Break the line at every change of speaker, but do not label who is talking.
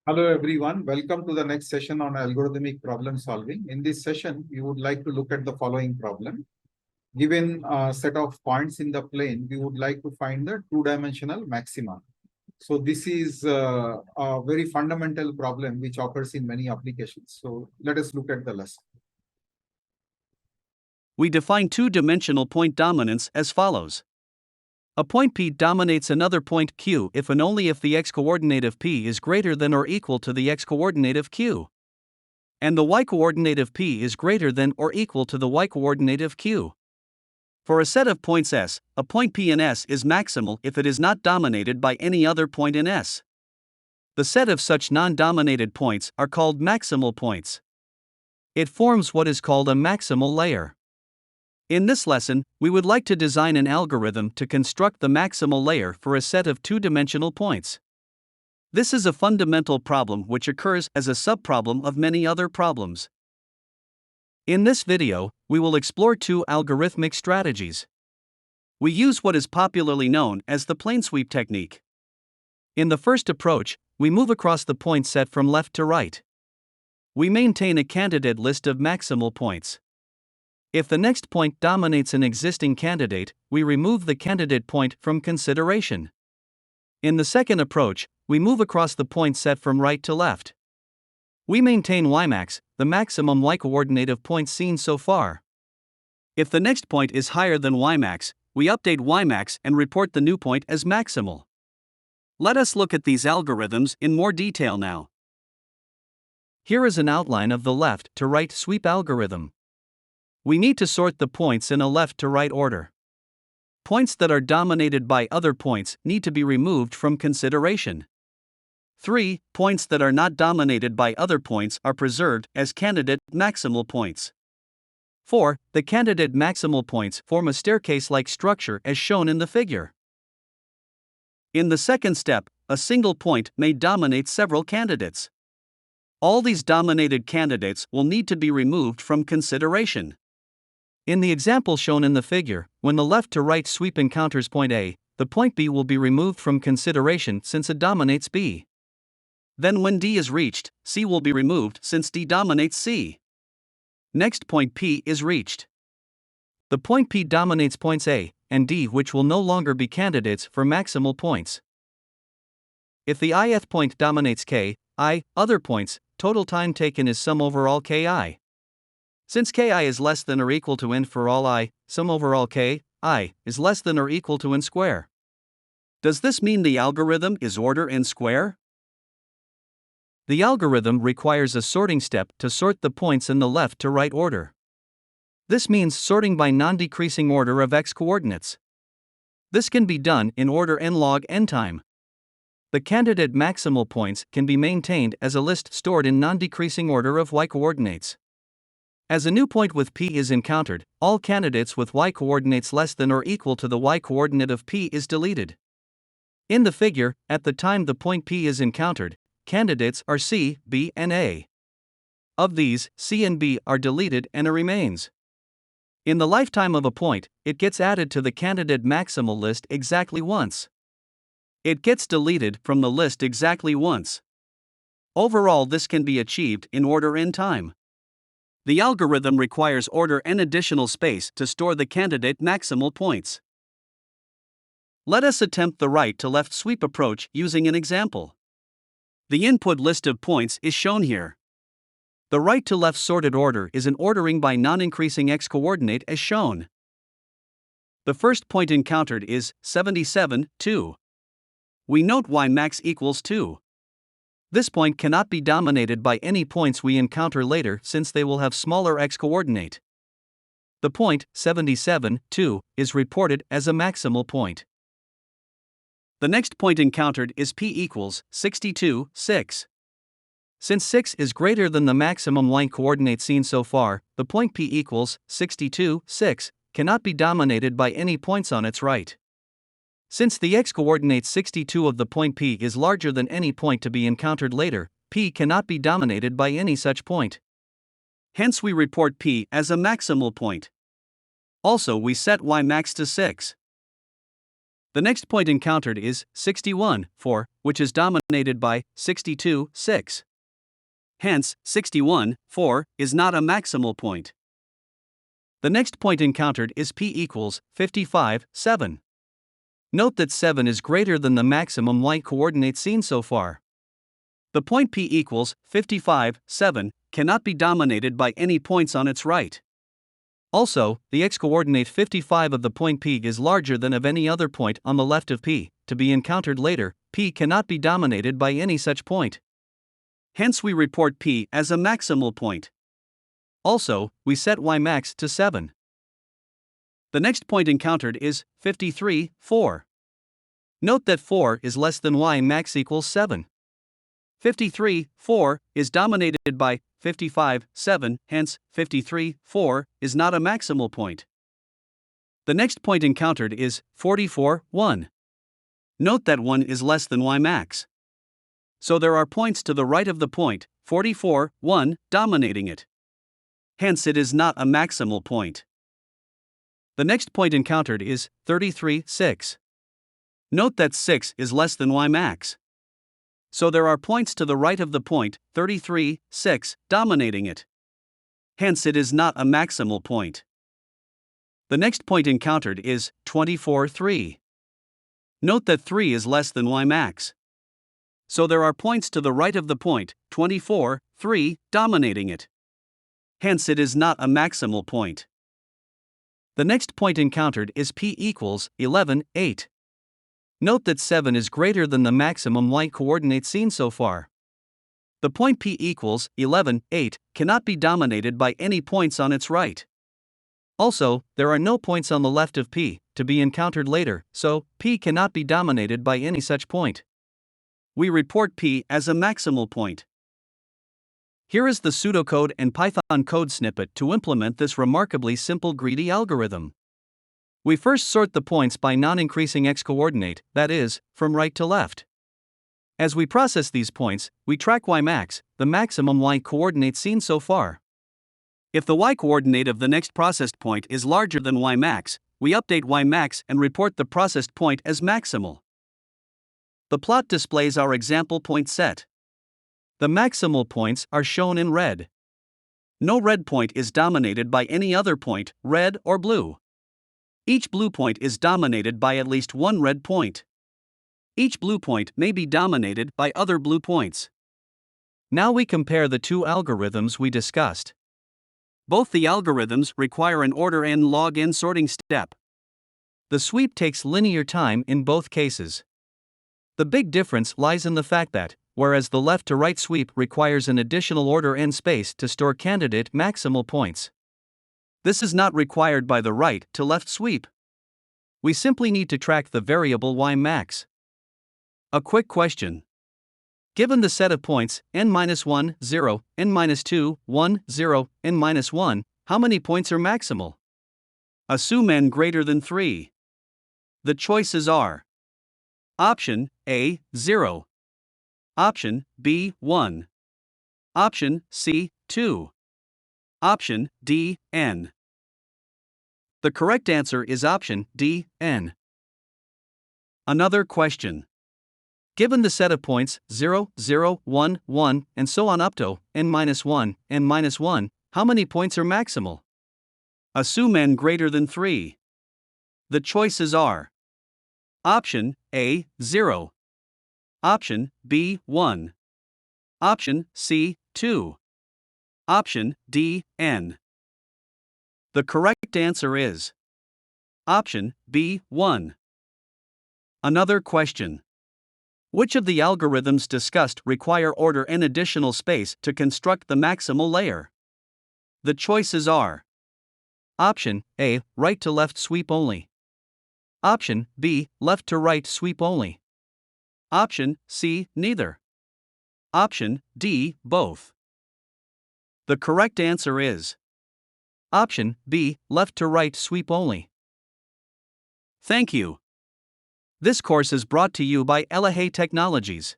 Hello everyone, welcome to the next session on algorithmic problem solving. In this session, we would like to look at the following problem. Given a set of points in the plane, we would like to find the two-dimensional maxima. So this is a very fundamental problem which occurs in many applications. So let us look at the lesson.
We define two-dimensional point dominance as follows. A point P dominates another point Q if and only if the x-coordinate of P is greater than or equal to the x-coordinate of Q, and the y-coordinate of P is greater than or equal to the y-coordinate of Q. For a set of points S, a point P in S is maximal if it is not dominated by any other point in S. The set of such non-dominated points are called maximal points. It forms what is called a maximal layer. In this lesson, we would like to design an algorithm to construct the maximal layer for a set of two-dimensional points. This is a fundamental problem which occurs as a subproblem of many other problems. In this video, we will explore two algorithmic strategies. We use what is popularly known as the plane sweep technique. In the first approach, we move across the point set from left to right. We maintain a candidate list of maximal points. If the next point dominates an existing candidate, we remove the candidate point from consideration. In the second approach, we move across the point set from right to left. We maintain Ymax, the maximum y-coordinate of points seen so far. If the next point is higher than Ymax, we update Ymax and report the new point as maximal. Let us look at these algorithms in more detail now. Here is an outline of the left to right sweep algorithm. We need to sort the points in a left to right order. Points that are dominated by other points need to be removed from consideration. 3 points that are not dominated by other points are preserved as candidate maximal points. 4 the candidate maximal points form a staircase-like structure as shown in the figure. In the second step, a single point may dominate several candidates. All these dominated candidates will need to be removed from consideration. In the example shown in the figure, when the left to right sweep encounters point A, the point B will be removed from consideration since it dominates B. Then when D is reached, C will be removed since D dominates C. Next point P is reached. The point P dominates points A and D, which will no longer be candidates for maximal points. If the ith point dominates K, I, other points, total time taken is sum over all Ki. Since Ki is less than or equal to n for all I, sum over all Ki is less than or equal to n square. Does this mean the algorithm is order n square? The algorithm requires a sorting step to sort the points in the left to right order. This means sorting by non-decreasing order of x-coordinates. This can be done in order n log n time. The candidate maximal points can be maintained as a list stored in non-decreasing order of y-coordinates. As a new point with P is encountered, all candidates with y-coordinates less than or equal to the y-coordinate of P is deleted. In the figure, at the time the point P is encountered, candidates are C, B, and A. Of these, C and B are deleted and A remains. In the lifetime of a point, it gets added to the candidate maximal list exactly once. It gets deleted from the list exactly once. Overall, this can be achieved in order n time. The algorithm requires order n additional space to store the candidate maximal points. Let us attempt the right to left sweep approach using an example. The input list of points is shown here. The right to left sorted order is an ordering by non-increasing x-coordinate as shown. The first point encountered is 77, 2. We note Ymax equals 2. This point cannot be dominated by any points we encounter later since they will have smaller x-coordinate. The point, 77, 2, is reported as a maximal point. The next point encountered is P equals 62, 6. Since 6 is greater than the maximum y-coordinate seen so far, the point P equals 62, 6 cannot be dominated by any points on its right. Since the x-coordinate 62 of the point P is larger than any point to be encountered later, P cannot be dominated by any such point. Hence we report P as a maximal point. Also we set Ymax to 6. The next point encountered is 61, 4, which is dominated by 62, 6. Hence, 61, 4 is not a maximal point. The next point encountered is p equals 55, 7. Note that 7 is greater than the maximum y-coordinate seen so far. The point p equals 55, 7 cannot be dominated by any points on its right. Also, the x-coordinate 55 of the point P is larger than of any other point on the left of P, to be encountered later. P cannot be dominated by any such point. Hence we report P as a maximal point. Also, we set y max to 7. The next point encountered is 53, 4. Note that 4 is less than y max equals 7. 53, 4 is dominated by 55, 7, hence 53, 4 is not a maximal point. The next point encountered is 44, 1. Note that 1 is less than y max. So there are points to the right of the point, 44, 1, dominating it. Hence it is not a maximal point. The next point encountered is 33, 6. Note that 6 is less than y max. So there are points to the right of the point, 33, 6, dominating it. Hence it is not a maximal point. The next point encountered is 24, 3. Note that 3 is less than y max. So there are points to the right of the point, 24, 3, dominating it. Hence it is not a maximal point. The next point encountered is p equals 11, 8. Note that 7 is greater than the maximum y-coordinate seen so far. The point P equals 11, 8 cannot be dominated by any points on its right. Also, there are no points on the left of P, to be encountered later, so P cannot be dominated by any such point. We report P as a maximal point. Here is the pseudocode and Python code snippet to implement this remarkably simple greedy algorithm. We first sort the points by non-increasing x-coordinate, that is, from right to left. As we process these points, we track y max, the maximum y-coordinate seen so far. If the y-coordinate of the next processed point is larger than y max, we update y max and report the processed point as maximal. The plot displays our example point set. The maximal points are shown in red. No red point is dominated by any other point, red or blue. Each blue point is dominated by at least one red point. Each blue point may be dominated by other blue points. Now we compare the two algorithms we discussed. Both the algorithms require an order n log n sorting step. The sweep takes linear time in both cases. The big difference lies in the fact that, whereas the left to right sweep requires an additional order n space to store candidate maximal points, this is not required by the right to left sweep. We simply need to track the variable y max. A quick question. Given the set of points n-1, 0, n-2, 1, 0, n-1, how many points are maximal? Assume n greater than 3. The choices are: Option A, 0. Option B, 1. Option C, 2. Option D, n. The correct answer is option D, n. Another question. Given the set of points 0, 0, 1, 1, and so on up to n-1, n-1, how many points are maximal? Assume n greater than 3. The choices are: Option A, 0. Option B, 1. Option C, 2. Option D, n. The correct answer is Option B, 1. Another question. Which of the algorithms discussed require order n additional space to construct the maximal layer? The choices are: Option A, right to left sweep only. Option B, left to right sweep only. Option C, neither. Option D, both. The correct answer is Option B, left to right sweep only. Thank you. This course is brought to you by Elahay Technologies.